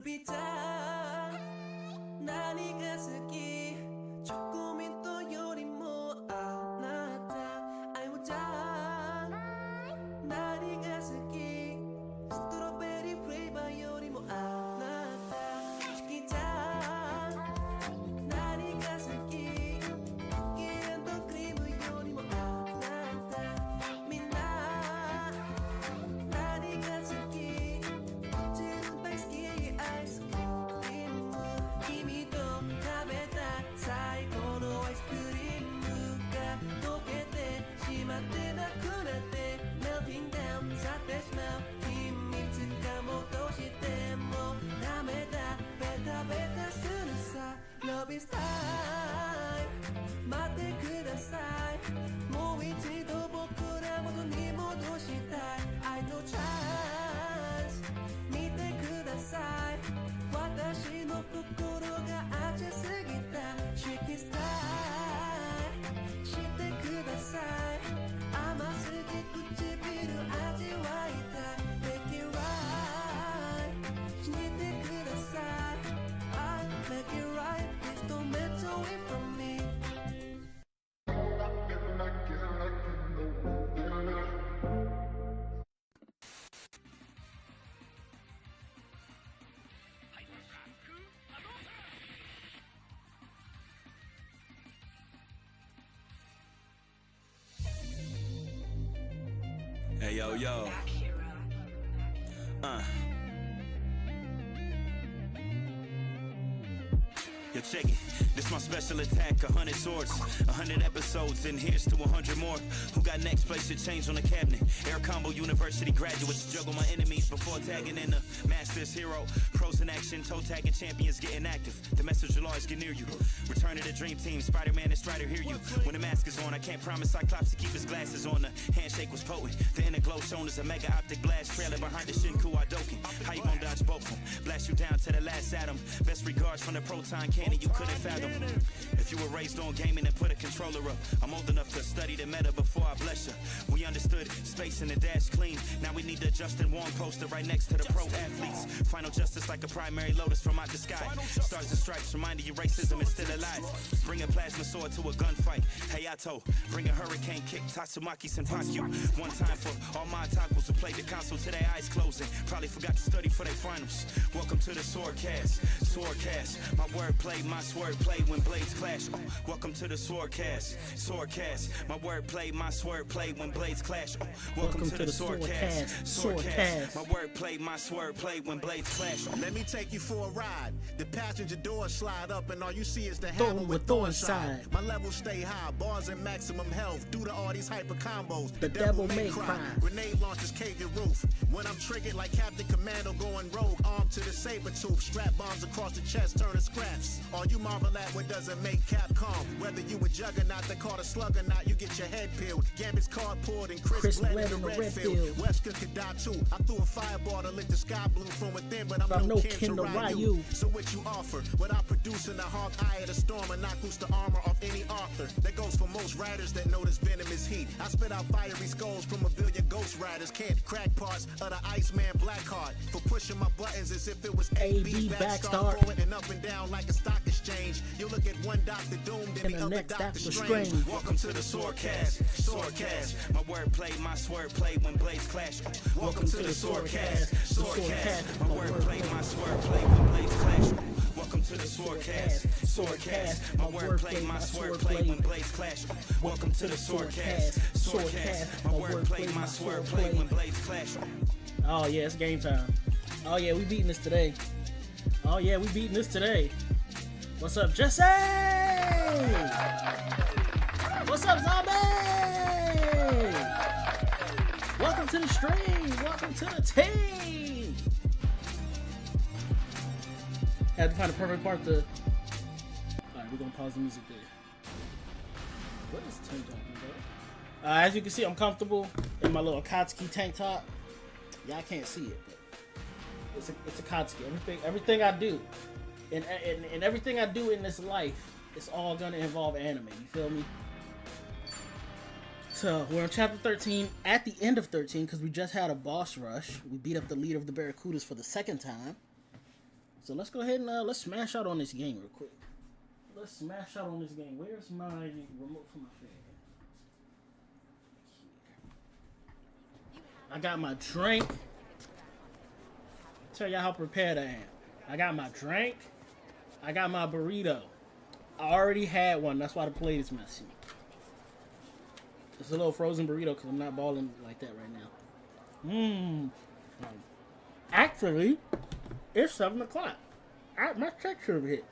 ビタ何が好きチョコミントよりもあなた愛をじゃ何が好きストロベリーフレーバーよりもあなた好きじゃ何が好きクッキー&クリームよりもあなたみんな何が好き自分大好きアイスクリーム君と食べた最高のアイスクリームが溶けてしまってなくなってメルティングダウンさってしまう秘密が戻してもダメだベタベタするさ Love is time 待ってくださいもう一度僕ら元に戻したい愛のチャンス見てください私の心が熱すぎた Shake it style してください甘すぎ唇味わいたい Make it right してください I make it right Please don't mess away from me Hey yo yo. Yo, check it. This my special attack, 100 swords, 100 episodes, and here's to 100 more. Who got next? Place your change on the cabinet. Air Combo University graduates juggle my enemies before tagging in the Masters hero. Pros in action, toe tagging champions getting active. The message will always get near you. Return to the dream team, Spider-Man and Strider hear you. When the mask is on, I can't promise Cyclops to keep his glasses on. The handshake was potent. The inner glow shown as a mega optic blast trailer behind the Shinku Hadouken. How you gonna dodge both of them? Blast you down to the last atom. Best regards from the proton cannon you couldn't fathom. If you were raised on gaming and put a controller up, I'm old enough to study the meta before I bless you. We understood space in the dash clean. Now we need the Justin Wong poster right next to the pro athletes. Final justice like a primary lotus from out the sky. Stars and stripes reminding you racism is still alive. Bring a plasma sword to a gunfight. Hayato, bring a hurricane kick. Tatsumaki Senpaku. One time for all my otakus who played the console to their eyes closing. Probably forgot to study for their finals. Welcome to the Swordcast. Swordcast. My wordplay, my swordplay when blades clash. Oh, welcome to the Swordcast. Swordcast. My wordplay, my swordplay when blades clash. Oh, welcome to the Swordcast. Swordcast. My wordplay, my swordplay when blades clash. Oh. Let me take you for a ride. The passenger doors slide up and all you see is the hammer with Thor inside. My levels stay high, bars in maximum health. Due to all these hyper combos, the devil may cry. Grenade launchers cave your roof. When I'm triggered like Captain Commando going rogue, armed to the saber tooth. Strap bombs across the chest, turning scraps. All you marvel at what doesn't make Capcom. Whether you a juggernaut that caught a slugger knot, you get your head peeled. Gambit's card pulled and Chris bled in the red field. Wesker could die too. I threw a fireball to lit the sky blue from within, but I'm no Ken to Ryu. So what you offer? Without producing a hawk eye of the storm and knock loose the armor off any author. That goes for most writers that know this venomous heat. I spit out fiery skulls from a billion ghost riders. Can't crack parts of the Iceman Blackheart. For pushing my buttons as if it was A-B backstart. Forward and up and down like a stock exchange. You look at one Doctor Doom, then the other Doctor Strange. Welcome to the Swordcast. Swordcast. My wordplay, my swordplay when blades clash. Oh, welcome to the Swordcast. Swordcast. My wordplay, my swordplay when blades clash. Oh, welcome to the Swordcast. Swordcast. My wordplay, my swordplay when blades clash. Oh, welcome to the Swordcast. Swordcast. My wordplay, my swordplay when blades clash. Oh yeah, it's game time. Oh yeah, we beating this today. Oh yeah, we beating this today. What's up, Jesse? What's up, Zombie? Welcome to the stream. Welcome to the team. Had to find the perfect part to. Alright, we're gonna pause the music there. What is Tim talking about? As you can see, I'm comfortable in my little Akatsuki tank top. Y'all can't see it, but it's Akatsuki. Everything I do, and everything I do in this life, it's all gonna involve anime. You feel me? So we're on chapter 13, at the end of 13, because we just had a boss rush. We beat up the leader of the Barracudas for the second time. So let's go ahead and let's smash out on this game real quick. Let's smash out on this game. Where's my remote for my fan? I got my drink. Tell y'all how prepared I am. I got my drink. I got my burrito. I already had one. That's why the plate is messy. It's a little frozen burrito because I'm not balling like that right now. Actually, it's 7 o'clock. My check should have hit.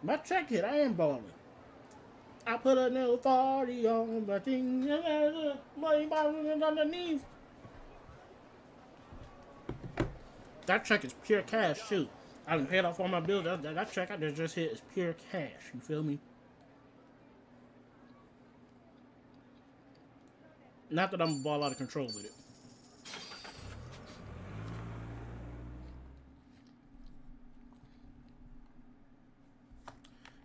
My check hit. I am balling. I put a new 40 on the thing. Money underneath. That check is pure cash, too. I done paid off all my bills. That check I just hit is pure cash. You feel me? Not that I'm a ball out of control with it.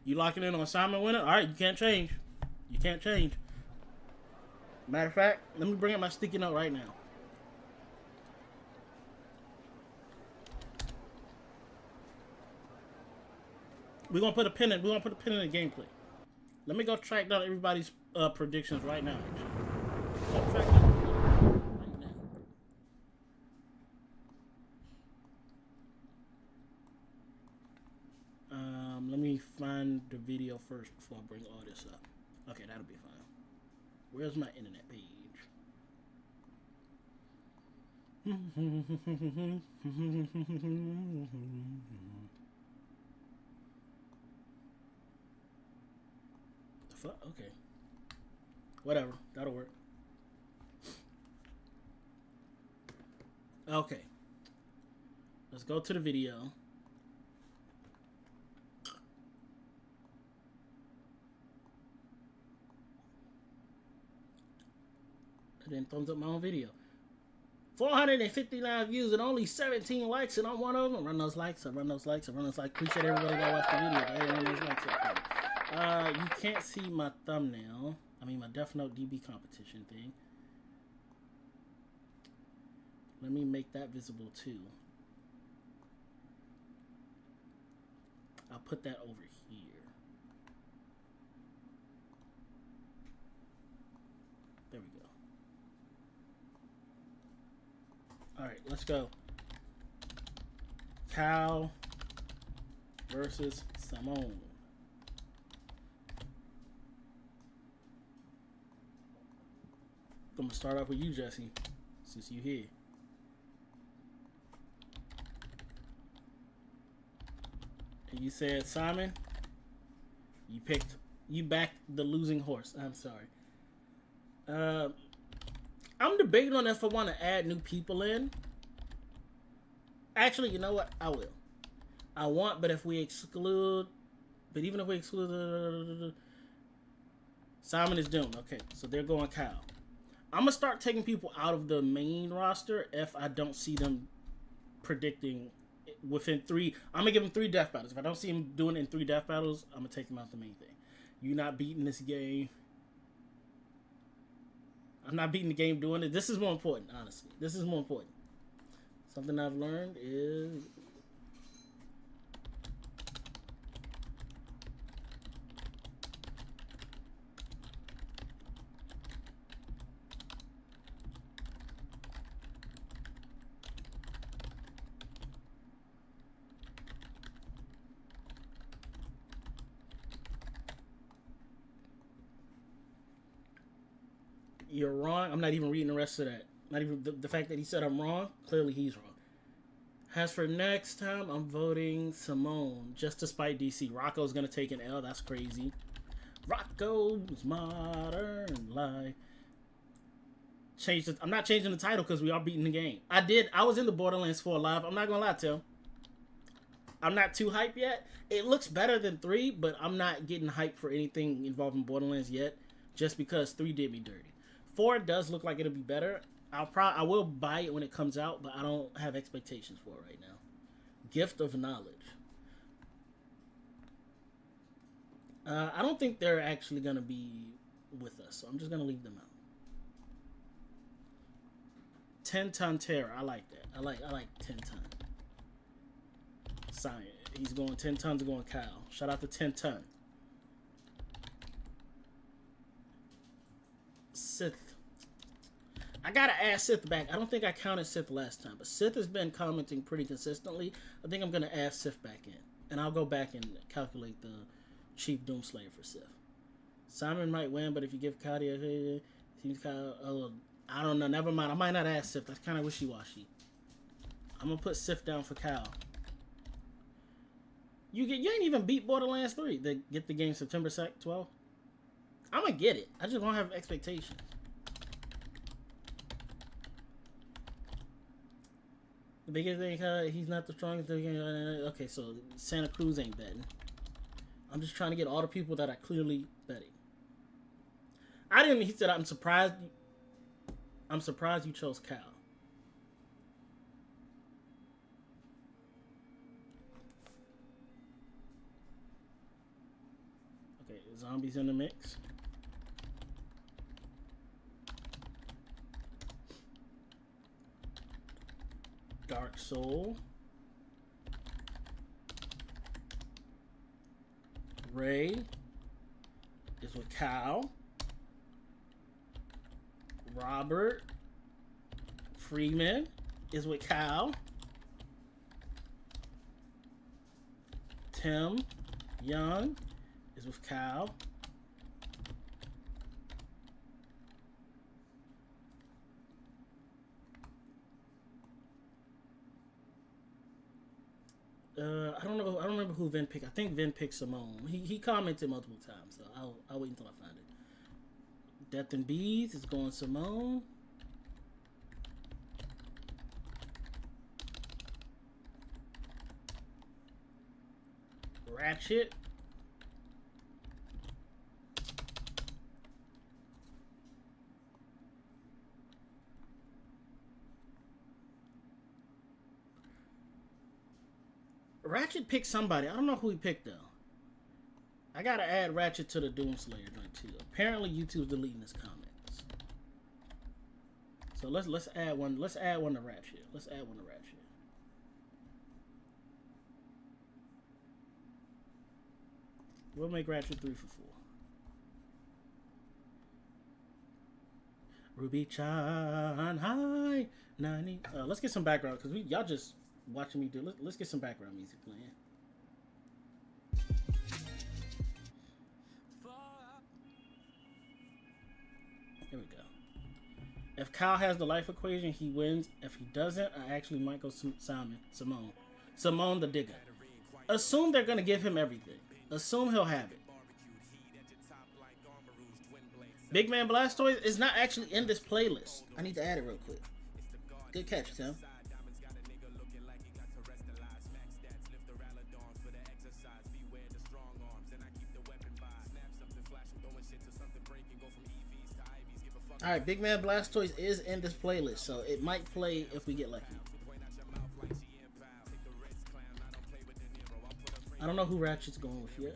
You locking in on Simon winner? Alright, you can't change. You can't change. Matter of fact, let me bring up my sticky note right now. We're gonna put a pin in the gameplay. Let me go track down everybody's predictions right now, actually. Go track down right now. Let me find the video first before I bring all this up. Okay, that'll be fine. Where's my internet page? The fuck? Okay. Whatever. That'll work. Okay. Let's go to the video. I didn't thumbs up my own video. 459 views and only 17 likes, and I'm one of them. Run those likes. Appreciate everybody that watched the video. But run those likes up for me. You can't see my thumbnail. I mean my Death Note DB competition thing. Let me make that visible too. I'll put that over here. There we go. Alright, let's go. Cal versus Simone. I'm gonna start off with you, Jesse, since you here. And you said Simon. You backed the losing horse. I'm sorry. I'm debating on if I want to add new people in. Actually, you know what? I will. I want, but even if we exclude, Simon is doomed. Okay, so they're going Kyle. I'm gonna start taking people out of the main roster if I don't see them predicting within 3. I'm gonna give them 3 death battles. If I don't see them doing it in 3 death battles, I'm gonna take them out the main thing. You're not beating this game. I'm not beating the game doing it. This is more important, honestly. This is more important. Something I've learned is you're wrong. I'm not even reading the rest of that. Not even the fact that he said I'm wrong. Clearly he's wrong. As for next time, I'm voting Simone just to spite DC. Rocco's gonna take an L. That's crazy. Rocco's modern life. I'm not changing the title because we are beating the game. I was in the Borderlands 4 live. I'm not gonna lie to him. I'm not too hyped yet. It looks better than 3, but I'm not getting hyped for anything involving Borderlands yet, just because 3 did me dirty. 4 does look like it'll be better. I will buy it when it comes out, but I don't have expectations for it right now. Gift of Knowledge. I don't think they're actually gonna be with us, so I'm just gonna leave them 10-ton terror. I like that. I like 10-ton. Simon. He's going 10 tons, going Kyle. Shout out to 10-ton. Sith. I gotta add Sith back. I don't think I counted Sith last time, but Sith has been commenting pretty consistently. I think I'm gonna add Sith back in, and I'll go back and calculate the Chief Doomslayer for Sith. Simon might win, but if you give Cody a seems Kyle, I don't know. Never mind. I might not add Sith. That's kind of wishy-washy. I'm gonna put Sith down for Kyle. You ain't even beat Borderlands 3. They get the game September 12th. I'm gonna get it. I just won't have expectations. The biggest thing, he's not the strongest. Okay, so Santa Cruz ain't betting. I'm just trying to get all the people that are clearly betting. He said, I'm surprised you chose Cal. Okay, zombies in the mix. Dark Soul. Ray is with Cal. Robert Freeman is with Cal. Tim Young is with Cal. I don't know. I don't remember who Vin picked. I think Vin picked Simone. He commented multiple times, so I'll wait until I find it. Death and Bees is going Simone. Ratchet. Ratchet picked somebody. I don't know who he picked though. I gotta add Ratchet to the Doomslayer joint too. Apparently YouTube's deleting his comments. So let's add one. Let's add one to Ratchet. Let's add one to Ratchet. We'll make Ratchet 3 for 4. Ruby Chan, hi, 90. Let's get some background because y'all just watching me do. Let's get some background music playing. Here we go. If Kyle has the life equation, he wins. If he doesn't, I actually might go Simone the Digger. Assume they're gonna give him everything. Assume he'll have it. Big Man Blastoise is not actually in this playlist. I need to add it real quick. Good catch, Tim. Alright, Big Man Blastoise is in this playlist, so it might play if we get lucky. I don't know who Ratchet's going with yet.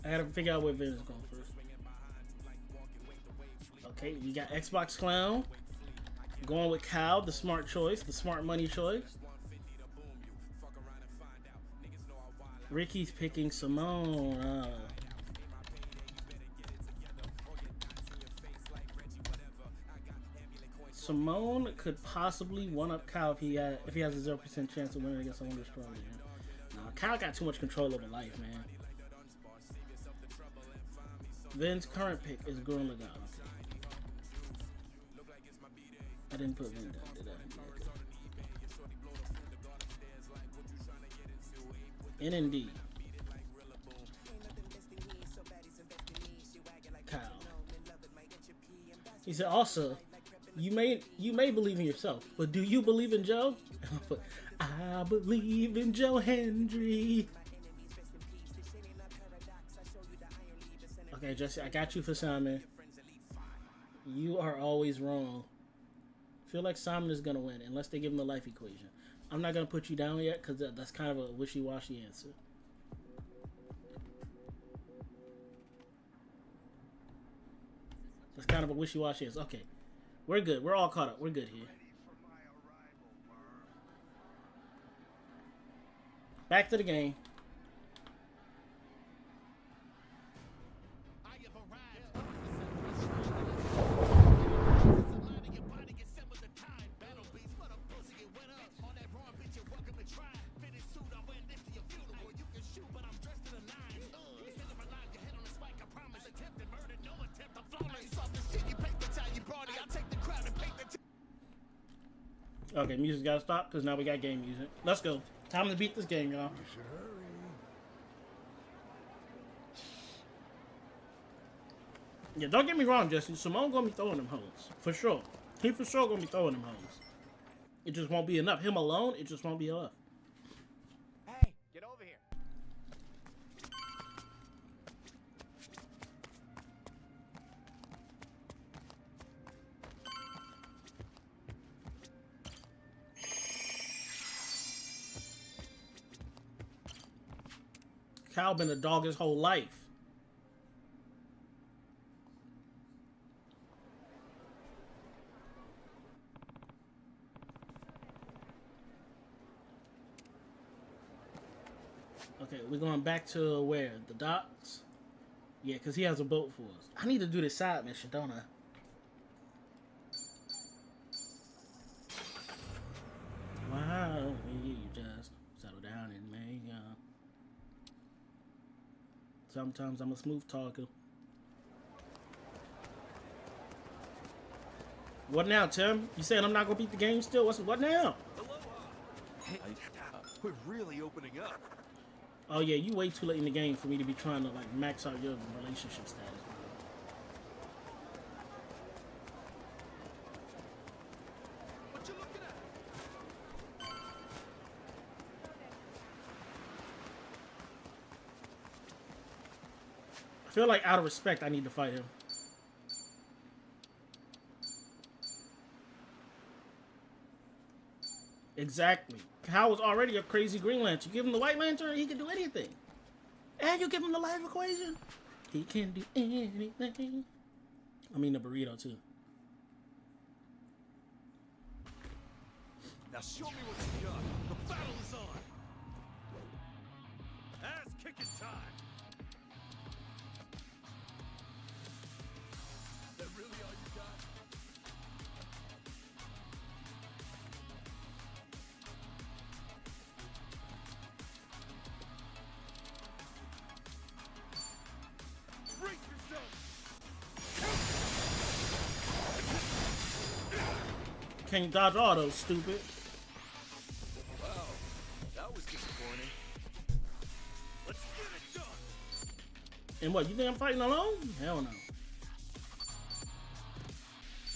I gotta figure out where Vin is going first. Okay, we got Xbox Clown going with Cal, the smart choice, the smart money choice. Ricky's picking Simone. Simone could possibly one-up Kyle if he has a 0% chance of winning against someone who's stronger. Nah, Kyle got too much control over life, man. Vin's current pick is Gurren Lagann. I didn't put Vin down, did I? NND. Kyle. He said also, you may believe in yourself, but do you believe in Joe? I believe in Joe Hendry. Okay, Jesse, I got you for Simon. You are always wrong. I feel like Simon is gonna win unless they give him the life equation. I'm not gonna put you down yet because that's kind of a wishy-washy answer. It's kind of a wishy-washy. It's okay. We're good. We're all caught up. We're good here. Back to the game. Okay, music's gotta stop because now we got game music. Let's go. Time to beat this game, y'all. You should hurry. Yeah, don't get me wrong, Jesse. Simone gonna be throwing them hoes. For sure. He for sure gonna be throwing them hoes. It just won't be enough. Him alone, it just won't be enough. Hey, get over here. Cal been a dog his whole life. Okay, we're going back to where? The docks? Yeah, because he has a boat for us. I need to do this side mission, don't I? Why don't you just settle down and make up? Sometimes I'm a smooth talker. What now, Tim? You saying I'm not gonna beat the game still? What now? Hey, we're really opening up. Oh yeah, you way too late in the game for me to be trying to like max out your relationship status. What you looking at? I feel like out of respect, I need to fight him. Exactly. Hal was already a crazy Green Lantern. You give him the White Lantern, he can do anything. And you give him the life equation, he can do anything. I mean the burrito too. Now show me what you got. The battle is on. Ass kicking time. That really all you got? Break yourself. Can't dodge autos, stupid. Wow, that was disappointing. Let's get it done. And what, you think I'm fighting alone? Hell no.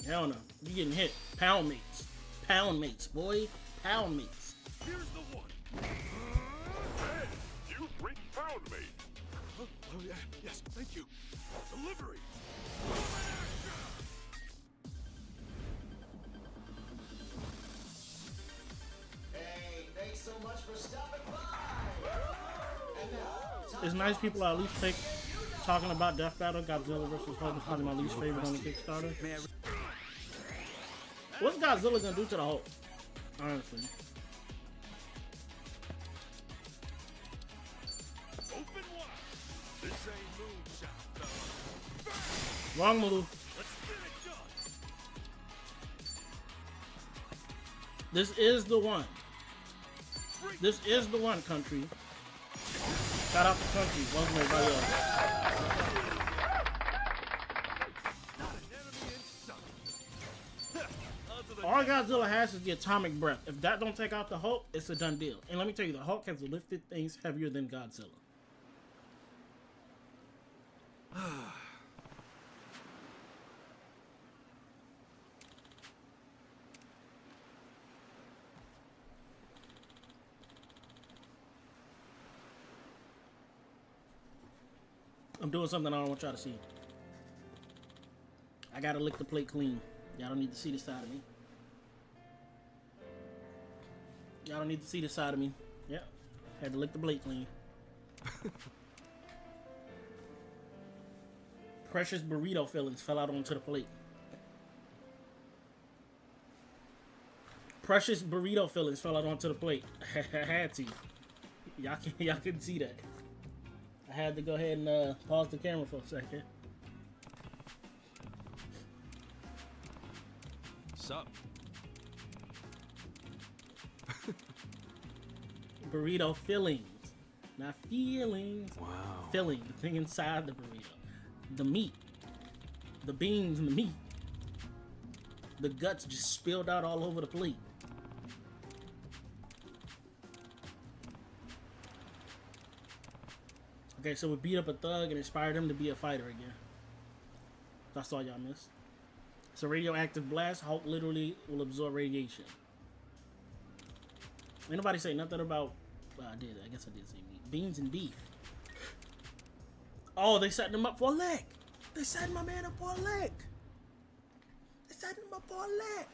Hell no. You getting hit. Pound mates. Pound mates, boy. Pound mates. Here's the one. Hey, you bring pound me. Oh yeah, yes, thank you. Delivery. Hey, thanks so much for stopping by. And now, It's nice people are at least talking about Death Battle, Godzilla vs. Hulk is probably my least favorite on the Kickstarter. What's Godzilla gonna do to the Hulk? Honestly. Open wide. This ain't moonshot, fella. Wrong move. Let's get it done. This is the one. This is the one, country. Shout out to country. Wasn't everybody else. Not an enemy in sight. On to the All Godzilla has is the atomic breath. If that don't take out the Hulk, it's a done deal. And let me tell you, the Hulk has lifted things heavier than Godzilla. I'm doing something I don't want y'all to see. I gotta lick the plate clean. Y'all don't need to see this side of me. Y'all don't need to see this side of me. Yep. Had to lick the plate clean. Precious burrito fillings fell out onto the plate. Precious burrito fillings fell out onto the plate. I had to. Y'all couldn't see that. I had to go ahead and pause the camera for a second. Sup? Burrito fillings, not feelings. Wow. Filling, the thing inside the burrito. The meat. The beans and the meat. The guts just spilled out all over the plate. Okay, so we beat up a thug and inspired him to be a fighter again. That's all y'all missed. It's a radioactive blast. Hulk literally will absorb radiation. Ain't nobody say nothing about... I did. I guess I did say meat. Beans and beef. Oh, they setting him up for a leg. They setting my man up for a leg. They setting him up for a leg.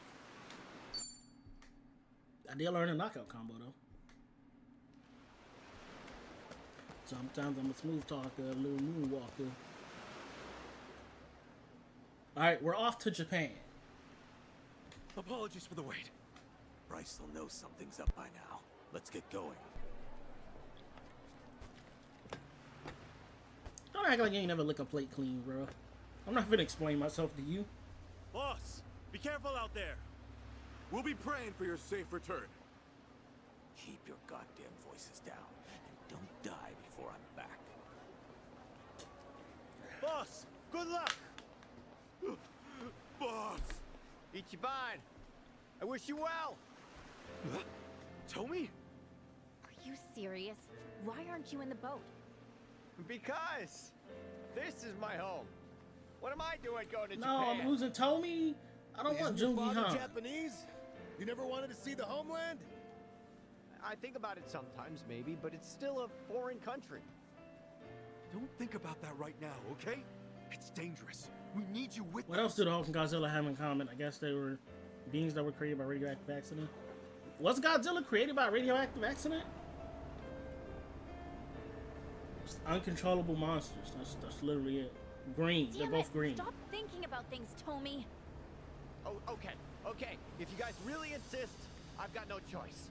I did learn a knockout combo, though. Sometimes I'm a smooth talker, a little moonwalker. Alright, we're off to Japan. Apologies for the wait. Bryce will know something's up by now. Let's get going. Don't act like you ain't never lick a plate clean, bro. I'm not gonna explain myself to you. Boss, be careful out there. We'll be praying for your safe return. Keep your goddamn voices down and don't die before I'm back. Boss, good luck. Boss. Ichiban, I wish you well. Tomi? Are you serious? Why aren't you in the boat? Because this is my home. What am I doing going to No, Japan? I'm losing Tomi. I don't want Isn't your Jungi father Han. Japanese? You never wanted to see the homeland? I think about it sometimes, maybe, but it's still a foreign country. Don't think about that right now, okay? It's dangerous. We need you with What else did Hulk and Godzilla have in common? I guess they were beings that were created by radioactive accident. Was Godzilla created by a radioactive accident? Just uncontrollable monsters. That's literally it. Green. They're Damn both it, green. Stop thinking about things, Tomi. Oh, okay. If you guys really insist, I've got no choice.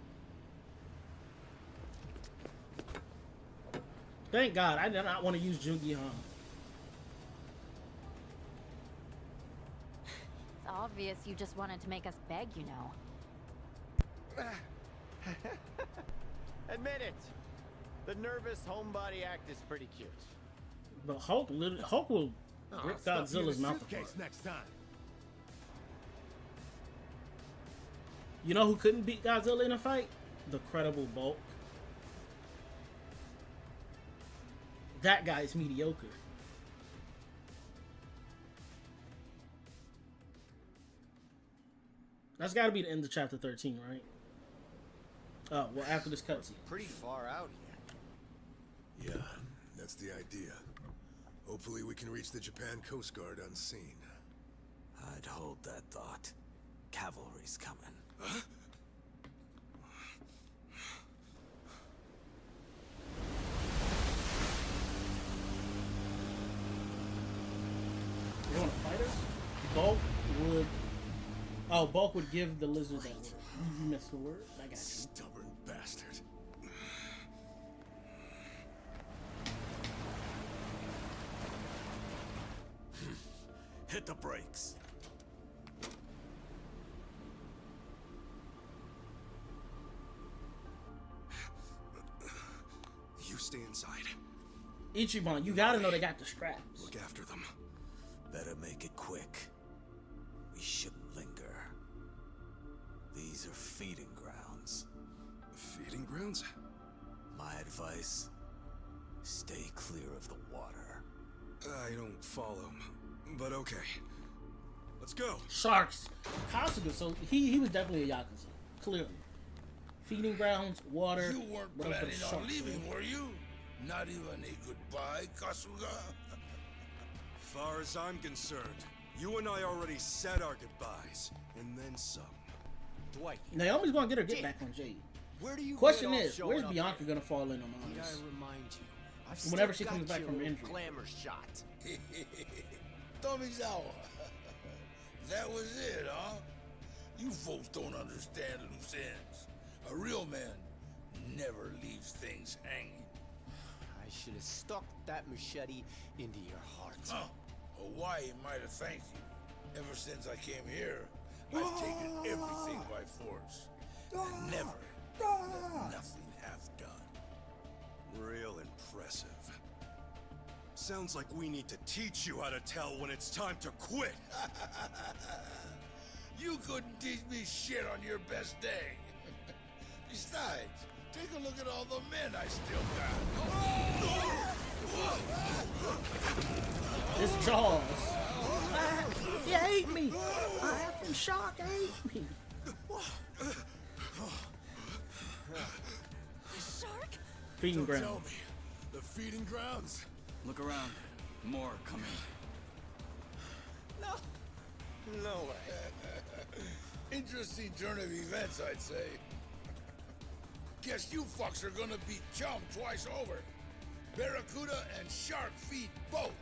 Thank God, I did not want to use Jungi Han. It's obvious you just wanted to make us beg, you know. Admit it. The nervous homebody act is pretty cute. But Hulk will rip Stuff you in a Godzilla's mouth suitcase apart. next time. You know who couldn't beat Godzilla in a fight? The Credible Bulk. That guy is mediocre. That's got to be the end of chapter 13, right? Oh, well, after this cutscene. Pretty far out here. Yeah, that's the idea. Hopefully we can reach the Japan Coast Guard unseen. I'd hold that thought. Cavalry's coming. Huh? You want to fight us? Bulk would... Oh, Bulk would give the lizard that word. You missed the word? I got you. Stubborn bastard. Hit the brakes. You stay inside. Ichiban, you gotta know they got the straps. Look after them. Better make it quick. We shouldn't linger. These are feeding grounds. Feeding grounds? My advice, stay clear of the water. I don't follow. But okay. Let's go. Sharks. Kasuga, so he was definitely a Yakuza. Clearly. Feeding grounds, water. You weren't what else planning but on sharks, leaving, man? were you? Not even a goodbye, Kasuga? Far as I'm concerned, you and I already said our goodbyes, and then some. Dwight, Naomi's gonna get her get back on Jade. where do you Question get all is, showing where's up Bianca here? gonna fall in on Need this? I remind you? I've Whenever still she comes got back you from a injury. glamour shot. Tomizawa. That was it, huh? You folks don't understand loose ends. A real man never leaves things hanging. I should have stuck that machete into your heart. Huh. Hawaii might have thanked you. Ever since I came here, I've taken everything by force. And never let nothing half done. Real impressive. Sounds like we need to teach you how to tell when it's time to quit. You couldn't teach me shit on your best day. Besides, take a look at all the men I still got. It's Jaws. He ate me. I effing shark ate me. Shark? Feeding Tell ground. me, the feeding grounds? Look around. More coming. No. No way. Interesting turn of events, I'd say. Guess you fucks are gonna beat Chum twice over. Barracuda and shark feed both.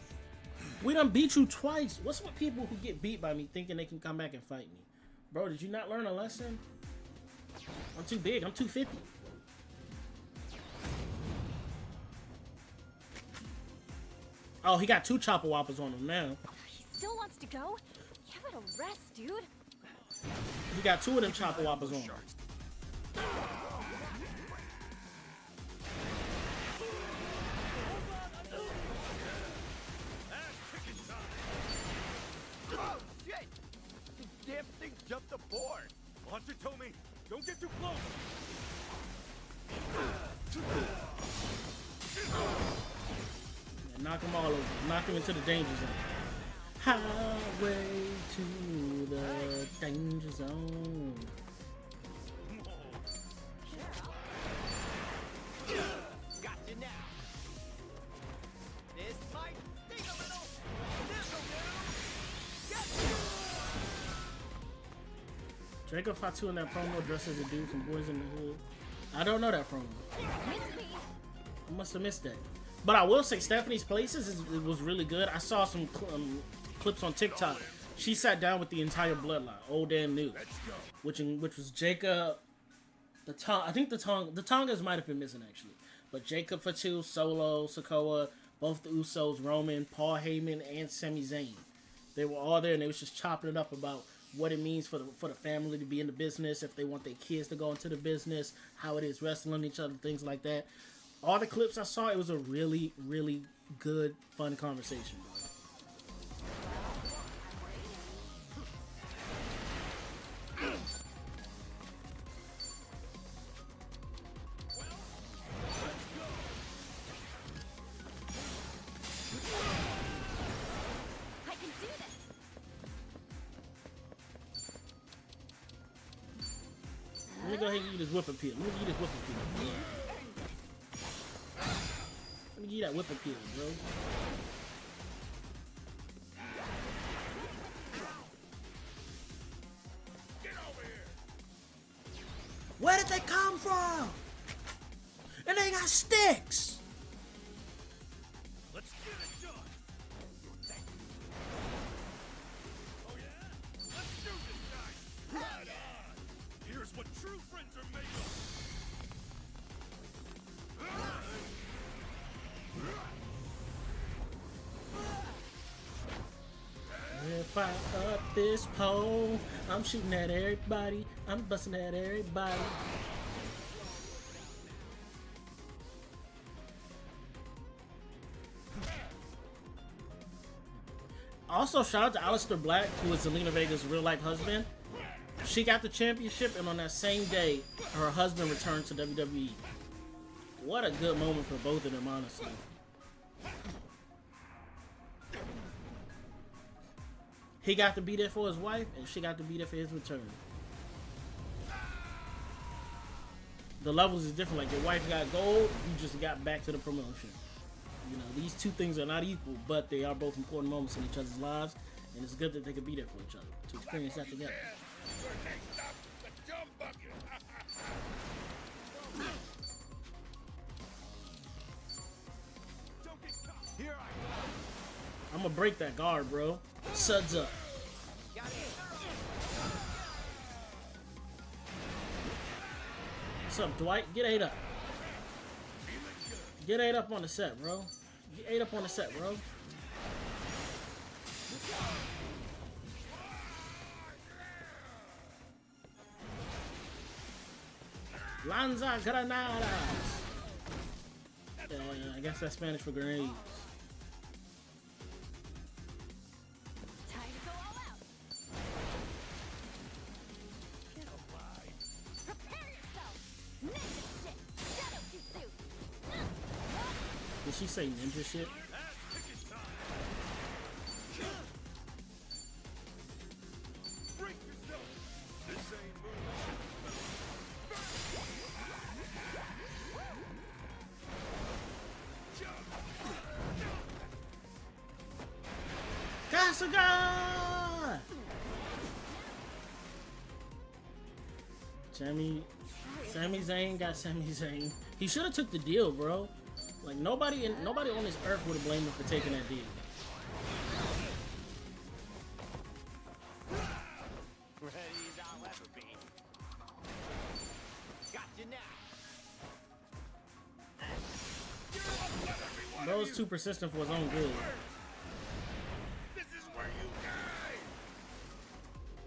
We done beat you twice. What's with people who get beat by me thinking they can come back and fight me? Bro, did you not learn a lesson? I'm too big. I'm 250. Oh, he got 2 chopper whoppers on him now. He still wants to go? Give it a rest, dude. He got 2 of them chopper whoppers on him. Oh, shit! The damn thing jumped the board. Watch it, Tommy. Don't get too close. And knock him all over. Knock him into the danger zone. Highway to the danger zone. Gotcha now. This might sting a little. This'll do. Gotcha. Jacob Fatu in that promo dressed as a dude from Boys in the Hood. I don't know that promo. I must have missed that. But I will say Stephanie's Places it was really good. I saw some clips on TikTok. She sat down with the entire bloodline, old and new, which was Jacob, I think the Tongas might have been missing actually, but Jacob Fatu, Solo, Sikoa, both the Usos, Roman, Paul Heyman, and Sami Zayn. They were all there, and they was just chopping it up about what it means for the family to be in the business, if they want their kids to go into the business, how it is wrestling each other, things like that. All the clips I saw, it was a really, really good, fun conversation, bro. I can do this. Let me go ahead and eat this whip appeal. Let me eat this whip appeal. Let me eat that whip appeal, bro. Get over here. Where did they come from? And they got sticks. Let's get it done. Oh yeah? Let's do this, guys. Right on. Here's what true friends are made of. If I up this pole, I'm shooting at everybody. I'm busting at everybody. Also, shout out to Aleister Black, who is Zelina Vega's real-life husband. She got the championship, and on that same day, her husband returned to WWE. What a good moment for both of them, honestly. He got to be there for his wife, and she got to be there for his return. The levels is different. Like, your wife got gold, you just got back to the promotion. You know, these two things are not equal, but they are both important moments in each other's lives, and it's good that they could be there for each other, to experience that together. Here I go. I'm gonna break that guard, bro. Suds up. What's up, Dwight? Get 8 up. Get 8 up on the set, bro. Get 8 up on the set, bro. Lanza granadas. I guess that's Spanish for grenades. Time to go all out. Prepare yourself. Ninja shit. Shadow jutsu. Did she say ninja shit? Kasuga! Sami Zayn got Sami Zayn. He should have took the deal, bro. Like nobody on this earth would have blamed him for taking that deal. Ready as I'll ever be. Got you now. Bro's too persistent for his own good. This is where you die!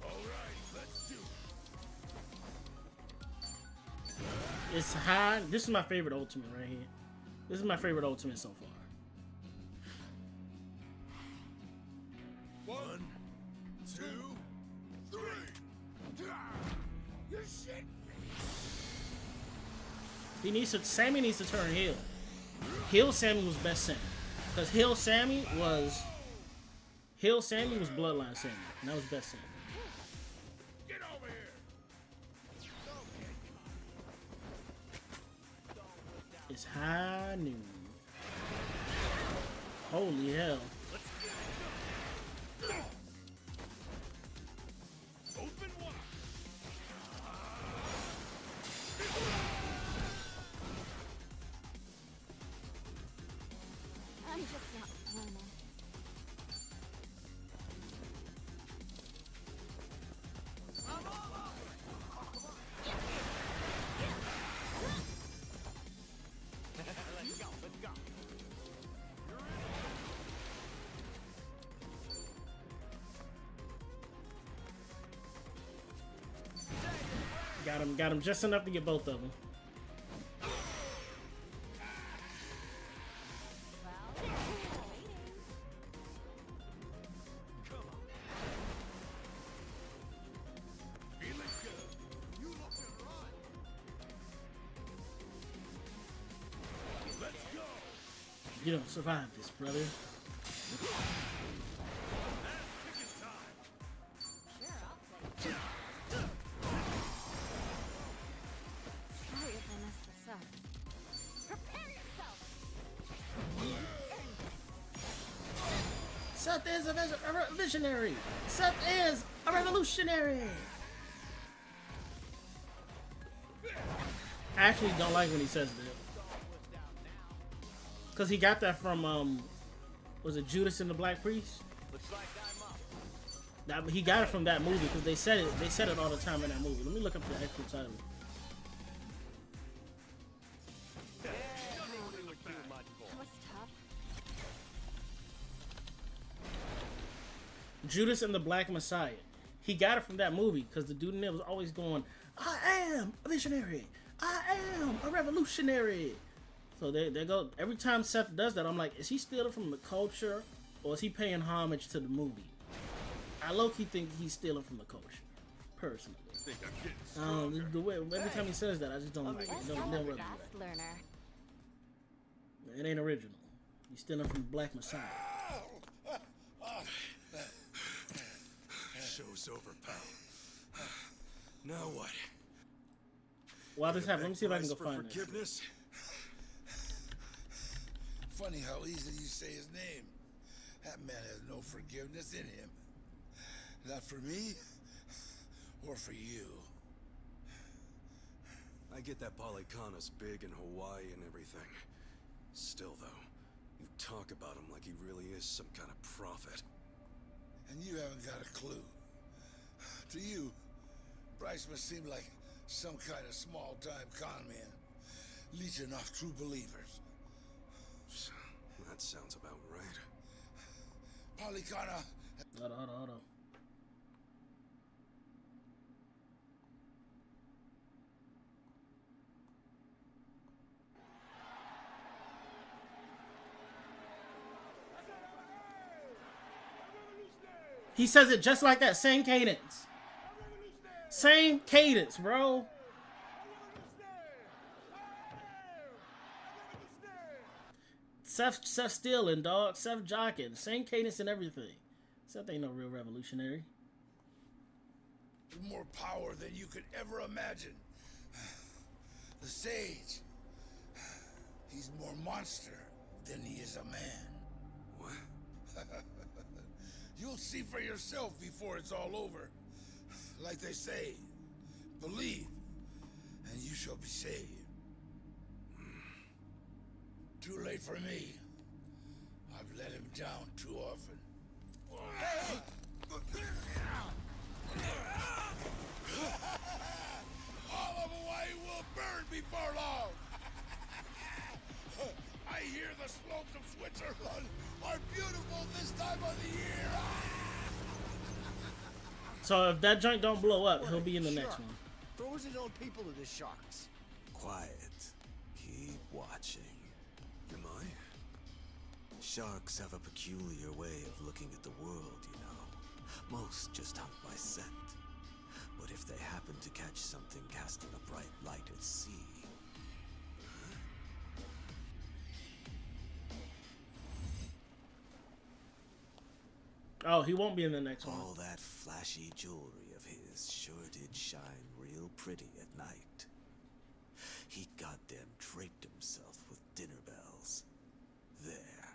Alright, let's do it. It's high. This is my favorite ultimate right here. This is my favorite ultimate so far. 1, 2, 3. You shit! Sammy needs to turn heel. Heel Sammy was best Sammy. Because Heel Sammy was Bloodline Sammy. And that was best Sammy. Get over here! It's high noon. Holy hell. Open wide! I'm just not learning. Let's go, let's go. Got him just enough to get both of them. You don't survive this, brother. Sorry if I messed this up. Prepare yourself. Seth is a visionary. Seth is a revolutionary. I actually don't like when he says that. Cause he got that from was it Judas and the Black Priest? Looks like I'm up. He got it from that movie because they said it. They said it all the time in that movie. Let me look up the actual title. Too much for. That was tough. Judas and the Black Messiah. He got it from that movie because the dude in there was always going, "I am a visionary. I am a revolutionary." So they go every time Seth does that. I'm like, is he stealing from the culture or is he paying homage to the movie? I low-key think he's stealing from the culture, personally. The way every time he says that, I just don't like it. It don't rub me Fast right. learner. It ain't original. He's stealing from the Black Messiah. Show's over, pal. Now what? While this happens, let me see if I can go For find it. forgiveness? Funny how easily you say his name. That man has no forgiveness in him. Not for me, or for you. I get that Polycana's big in Hawaii and everything. Still, though, you talk talk about him like he really is some kind of prophet. And you haven't got a clue. To you, Bryce must seem like some kind of small-time con man, leeching off true believers. That sounds about right. Polycana. Hold on. He says it just like that, same cadence. Same cadence, bro. Seth stealing, dog. Seth jocking. Same cadence and everything. Seth ain't no real revolutionary. More power than you could ever imagine. The Sage. He's more monster than he is a man. What? You'll see for yourself before it's all over. Like they say, believe, and you shall be saved. Too late for me. I've let him down too often. All of Hawaii will burn before long. I hear the slopes of Switzerland are beautiful this time of the year. So if that joint don't blow up, he'll be in the next one. Throws his own people to the sharks. Quiet. Keep watching. Am I? Sharks have a peculiar way of looking at the world, you know. Most just hunt by scent. But if they happen to catch something casting a bright light at sea... Oh, he won't be in the next one. All that flashy jewelry of his sure did shine real pretty at night. He goddamn draped himself with dinner bells. There.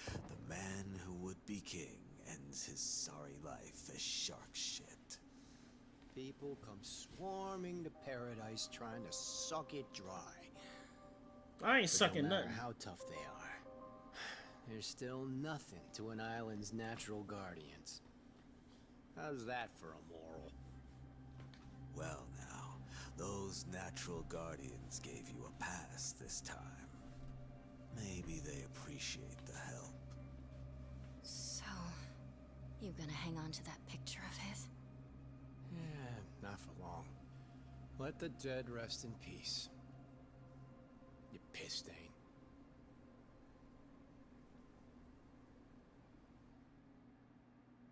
The man who would be king ends his sorry life as shark shit. People come swarming to paradise trying to suck it dry. I ain't But sucking no matter nothing. how tough they are, there's still nothing to an island's natural guardians. How's that for a moral? Well now, those natural guardians gave you a pass this time. Maybe they appreciate the help. So, you gonna hang on to that picture of his? Yeah, not for long. Let the dead rest in peace. You piss stain.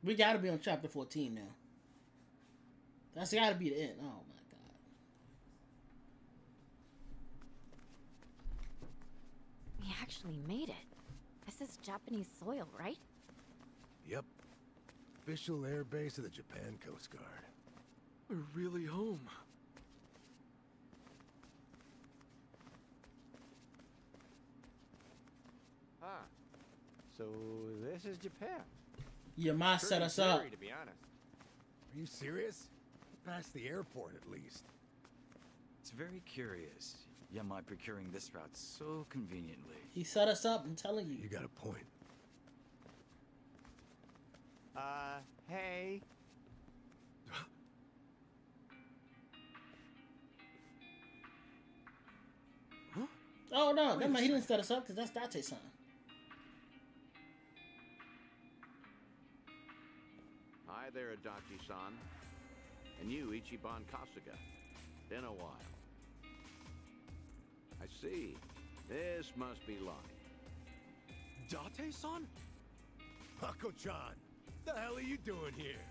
We gotta be on chapter 14 now. That's gotta be the end. Oh my god. We actually made it. This is Japanese soil, right? Yep. Official air base of the Japan Coast Guard. We're really home. Ah, so this is Japan. Yamai set us up. Scary, to be honest. Are you serious? Past the airport, at least. It's very curious. Yamai procuring this route so conveniently. He set us up, I'm telling you. You got a point. Hey. Huh? Oh no, never mind. He didn't set us up because that's Date's son. Hi there, Adachi-san. And you, Ichiban Kasuga. Been a while. I see. This must be Lonnie. Date-san? Hako-chan, the hell are you doing here?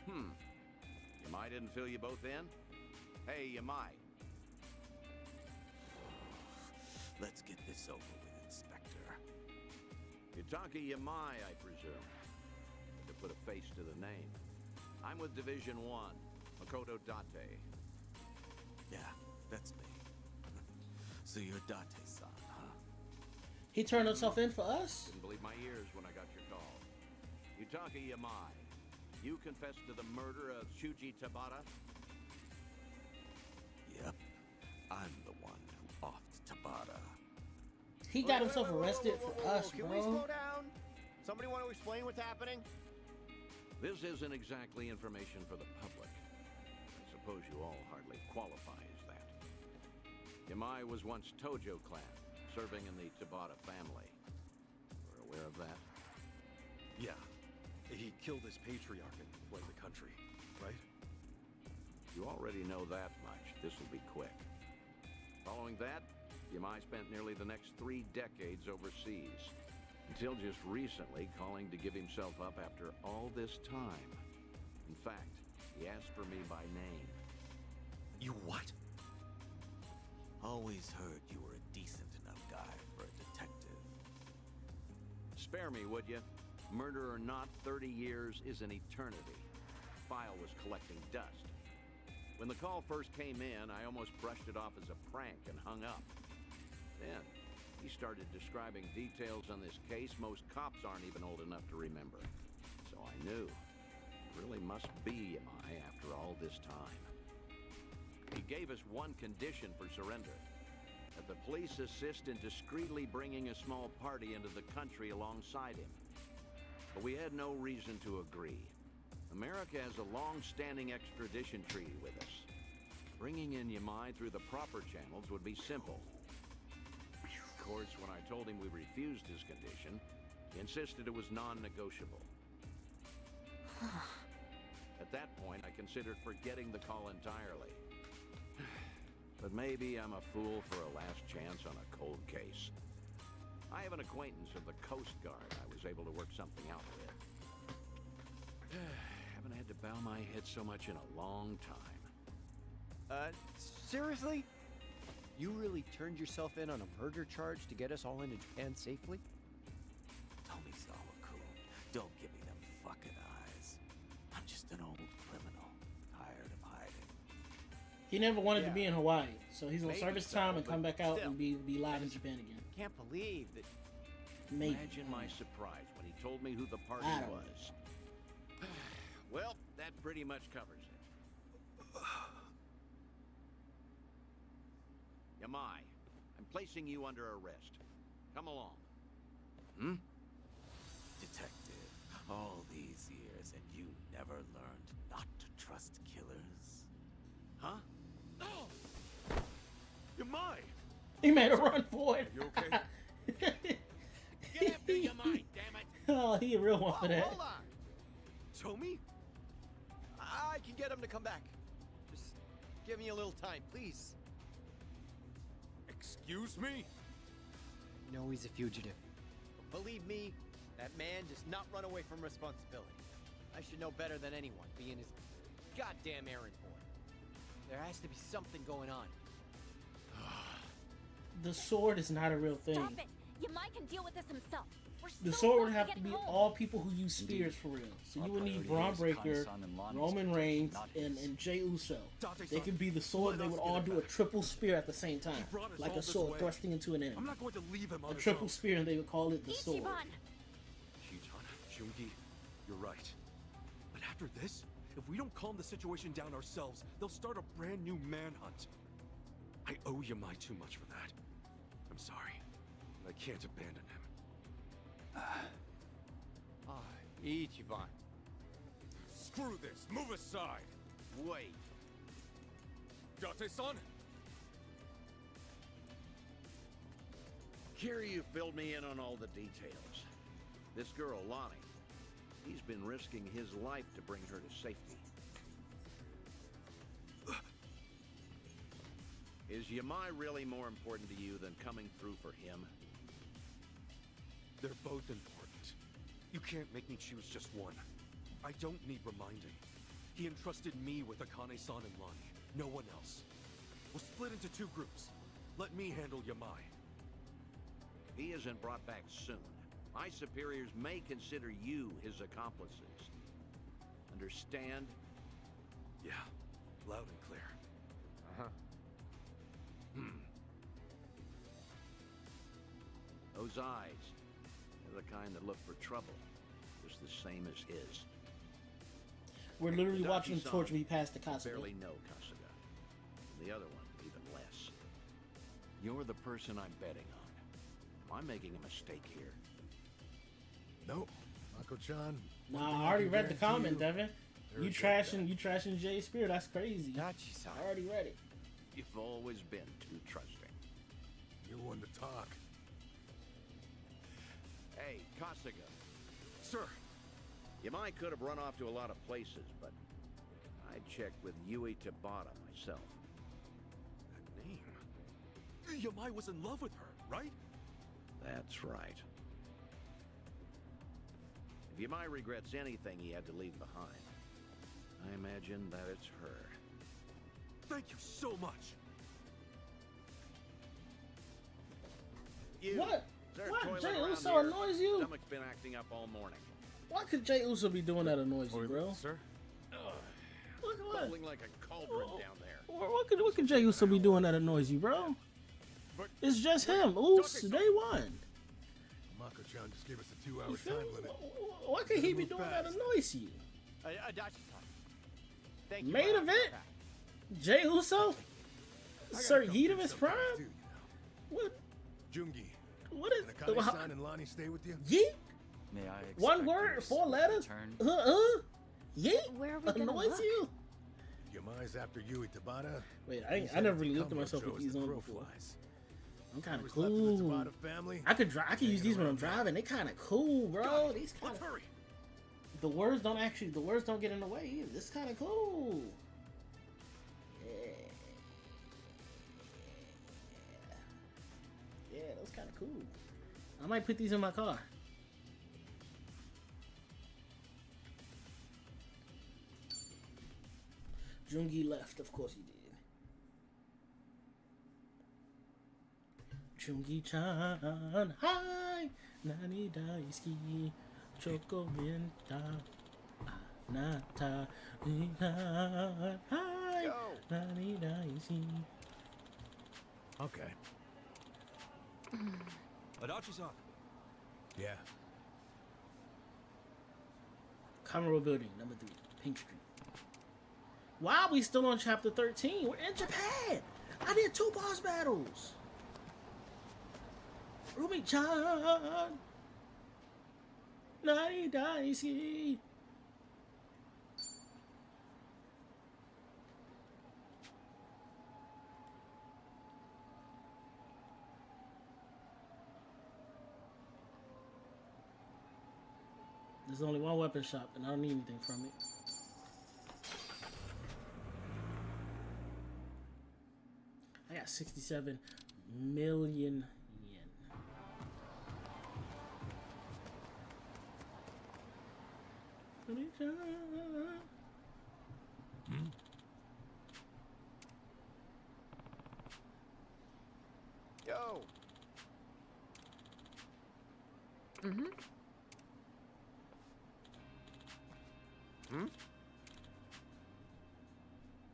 Yamai didn't fill you both in? Hey, Yamai. Let's get this over with, Inspector. Yutaka Yamai, I presume. To put a face to the name. I'm with Division 1, Makoto Date. Yeah, that's me. So you're Date-san, huh? He turned himself in for us? Didn't believe my ears when I got your call. Yutaka Yamai, you confessed to the murder of Shuji Tabata? Yep. I'm the one who offed Tabata. He got himself arrested for us, Can bro. we slow down? Somebody want to explain what's happening? This isn't exactly information for the public. I suppose you all hardly qualify as that. Yamai was once Tojo clan, serving in the Tabata family. We're aware of that? Yeah. He killed his patriarch and fled the country, right? You already know that much. This will be quick. Following that, Yamai spent nearly the next 3 decades overseas, until just recently calling to give himself up after all this time. In fact, he asked for me by name. You what? Always heard you were a decent enough guy for a detective. Spare me, would you? Murder or not, 30 years is an eternity. The file was collecting dust. When the call first came in, I almost brushed it off as a prank and hung up. Then, he started describing details on this case most cops aren't even old enough to remember. So I knew. It really must be Yamai after all this time. He gave us one condition for surrender. That the police assist in discreetly bringing a small party into the country alongside him. But we had no reason to agree. America has a long-standing extradition treaty with us. Bringing in Yamai through the proper channels would be simple. Of course, when I told him we refused his condition, he insisted it was non-negotiable. At that point, I considered forgetting the call entirely. But maybe I'm a fool for a last chance on a cold case. I have an acquaintance of the Coast Guard I was able to work something out with. Haven't had to bow my head so much in a long time. Seriously? You really turned yourself in on a murder charge to get us all into Japan safely? Tomizawa-kun, don't give me them fucking eyes. I'm just an old criminal, tired of hiding. He never wanted to be in Hawaii, so he's gonna Maybe serve his so, time and but come back out still. and be live in Japan again. Can't believe that. Maybe. Imagine my surprise when he told me who the party I don't was. Well, that pretty much covers it. Yamai, I'm placing you under arrest. Come along. Detective, all these years and you never learned not to trust killers? Huh? Yamai! He made a run for it. You okay? Get after Yamai, damn it! Oh, he a real one for that. Hold on. Tomi? I can get him to come back. Just give me a little time, please. Excuse me? No, he's a fugitive. But believe me, that man does not run away from responsibility. I should know better than anyone, being his goddamn errand boy. There has to be something going on. The sword is not a real thing. Stop it! Yamai can deal with this himself. We're The so sword would close have to getting be home. all people who use spears for real. So you would need Braun Breaker, Roman Reigns, and Jey Uso. They could be the sword. They would all do a triple spear at the same time, like a sword thrusting into an enemy. I'm not going to leave him on A his triple own. spear, and they would call it the sword. Shitan, Jungi, you're right. But after this, if we don't calm the situation down ourselves, they'll start a brand new manhunt. I owe Yamai too much for that. I'm sorry. I can't abandon him. Ichiban. Screw this! Move aside! Wait. Date-san? Here you filled me in on all the details. This girl, Lonnie, he's been risking his life to bring her to safety. Is Yamai really more important to you than coming through for him? They're both important. You can't make me choose just one. I don't need reminding. He entrusted me with Akane-san and Lonnie. No one else. We'll split into 2 groups. Let me handle Yamai. If he isn't brought back soon, my superiors may consider you his accomplices. Understand? Yeah, loud and clear. Uh-huh. Those eyes, they're the kind that look for trouble, just the same as his. We're literally watching him Daki-san, torture me past the you Kasuga. barely know Kasuga. The other one, even less. You're the person I'm betting on. Am I making a mistake here? Nope. Mako-chan. Nah, I already read the comment, Devin. You trashing Jay's spirit. That's crazy. I already read it. You've always been too trusting. You're one to talk. Hey, Kasuga. Sir. Yamai could have run off to a lot of places, but I checked with Yui Tabata myself. That name. Yamai was in love with her, right? That's right. If Yamai regrets anything he had to leave behind, I imagine that it's her. Thank you so much. You, What? is there a What? toilet Jay around Uso here? annoys you? Stomach's been acting up all morning. What could Jay Uso be doing that annoys you, bro? Sir? What? Bubbling like a cauldron down there. What could Jay Uso be doing that annoys you, bro? It's just him. Oos, day one. Mako-chan just gave us a 2-hour time limit. What could he be doing that annoys you? Adachi-san. Thank you. Main event? Jay Uso? Sir Yeetimus Prime? What? Jungi. What is... Can Akane-san and Lonnie stay with you? Yeet? May I expect One word, 4 letters? Yeet? Where are we gonna Annoys look? you? Yamai's after Yui Tabata. Wait, I never really looked at myself with these on before. I'm kind of cool. I could use these when I'm driving. They kind of cool, bro. These kind of. The words don't get in the way either. This is kind of cool. Yeah, that's kind of cool. I might put these in my car. Jungi left, of course he did. Jungi-chan, hi, nani daisuki, choko minta, anata, hi, nani daisuki. Okay. Adachi-san. Yeah. Kamuro Building, number 3, Pink Street. Wow, we still on chapter 13. We're in Japan. I did 2 boss battles. Rumi-chan. Nani daisuki. There's only one weapon shop, and I don't need anything from it. I got 67 million yen. Yo.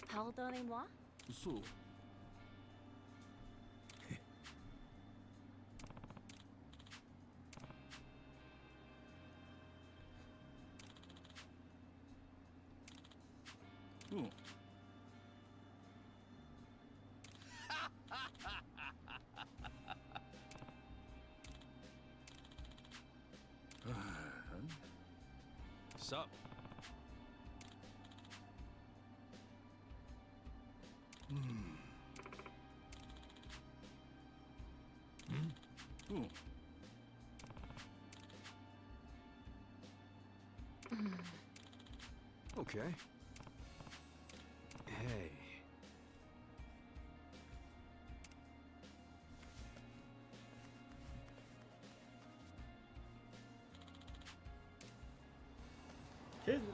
Pardonnez-moi? So. Sup? Okay. Hey.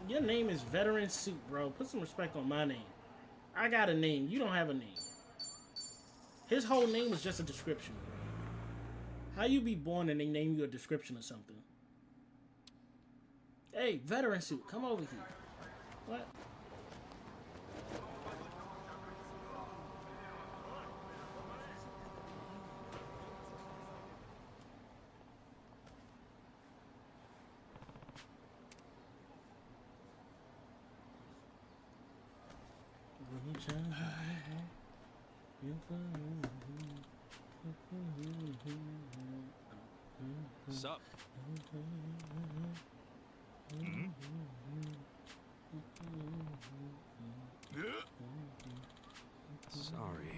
Your name is Veteran Suit, bro. Put some respect on my name. I got a name. You don't have a name. His whole name is just a description, bro. How you be born and they name you a description or something? Hey, Veteran Suit, come over here. What? Sup? Sorry.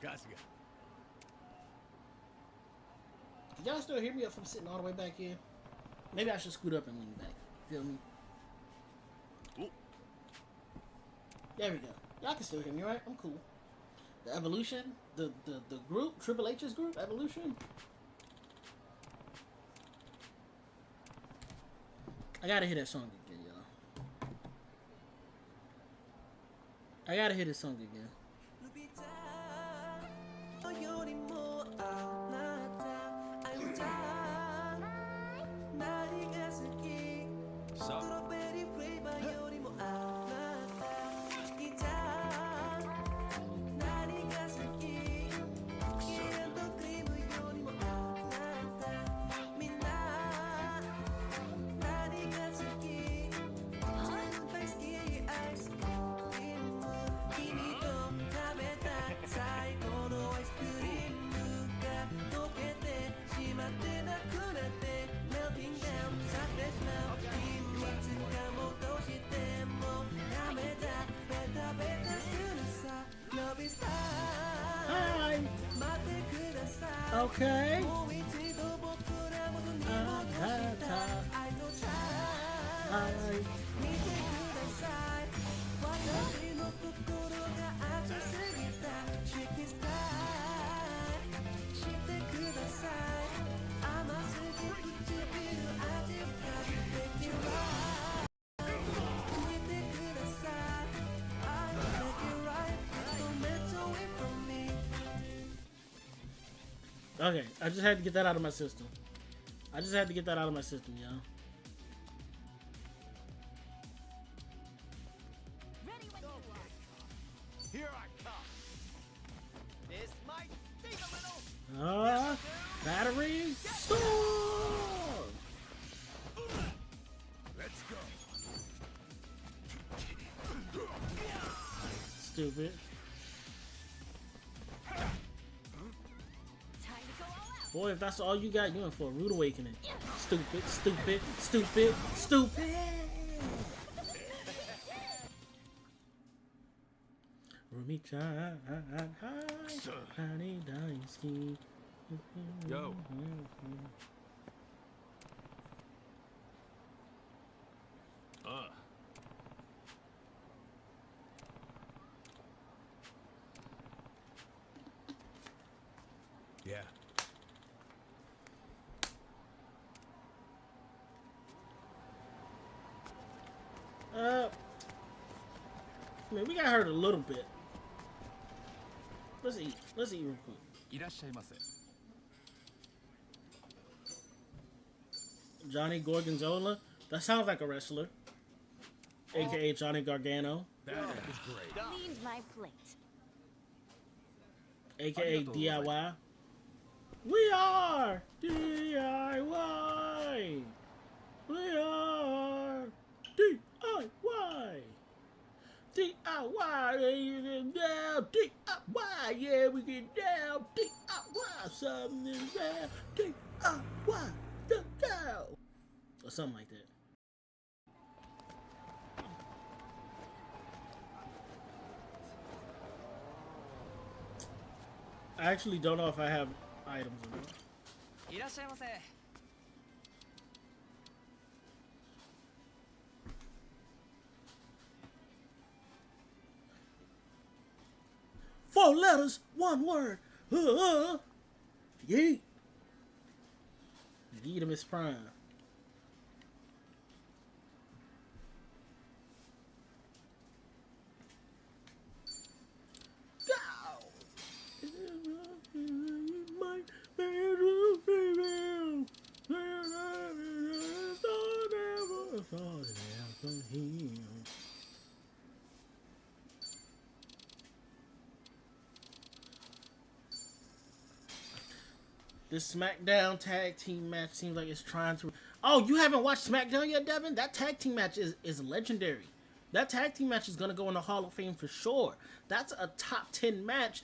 Gotcha. Did y'all still hear me up from sitting all the way back here? Maybe I should scoot up and lean back. Feel me? Ooh. There we go. Y'all can still hear me, right? I'm cool. The Evolution, the group, Triple H's group, Evolution. I gotta hear that song again, y'all. I gotta hear this song again. Sup? Hi. Okay. Hi. Okay, I just had to get that out of my system. Y'all. Here I come. This might take a little. Battery storm. Let's go. Stupid. Boy, if that's all you got, you in for a rude awakening. Stupid, stupid, stupid, stupid. Rumi-chan, honey, daisuki. Yo. Yeah. I mean, we got hurt a little bit. Let's eat. Let's eat real quick. いらっしゃいませ。 Johnny Gorgonzola? That sounds like a wrestler. AKA Johnny Gargano. That is great. Cleaned my plate. AKA DIY. We are DIY. We are DIY. DIY, down, DIY, yeah, we get down, DIY, something down, DIY, down, or something like that. I actually don't know if I have items or not. いらっしゃいませ。 4 letters, 1 word. Yeet. Yeetimus Prime. This SmackDown tag team match seems like it's trying to... Oh, you haven't watched SmackDown yet, Devin? That tag team match is legendary. That tag team match is going to go in the Hall of Fame for sure. That's a top 10 match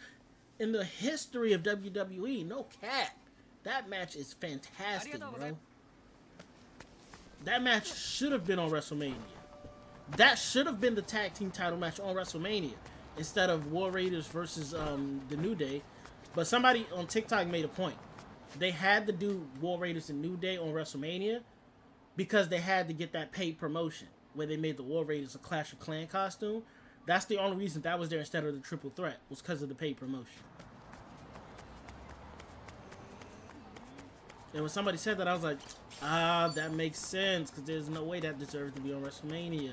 in the history of WWE. No cap. That match is fantastic, bro. That match should have been on WrestleMania. That should have been the tag team title match on WrestleMania instead of War Raiders versus the New Day. But somebody on TikTok made a point. They had to do War Raiders and New Day on WrestleMania because they had to get that paid promotion where they made the War Raiders a Clash of Clan costume. That's the only reason that was there instead of the Triple Threat, was because of the paid promotion. And when somebody said that, I was like, that makes sense, because there's no way that deserves to be on WrestleMania.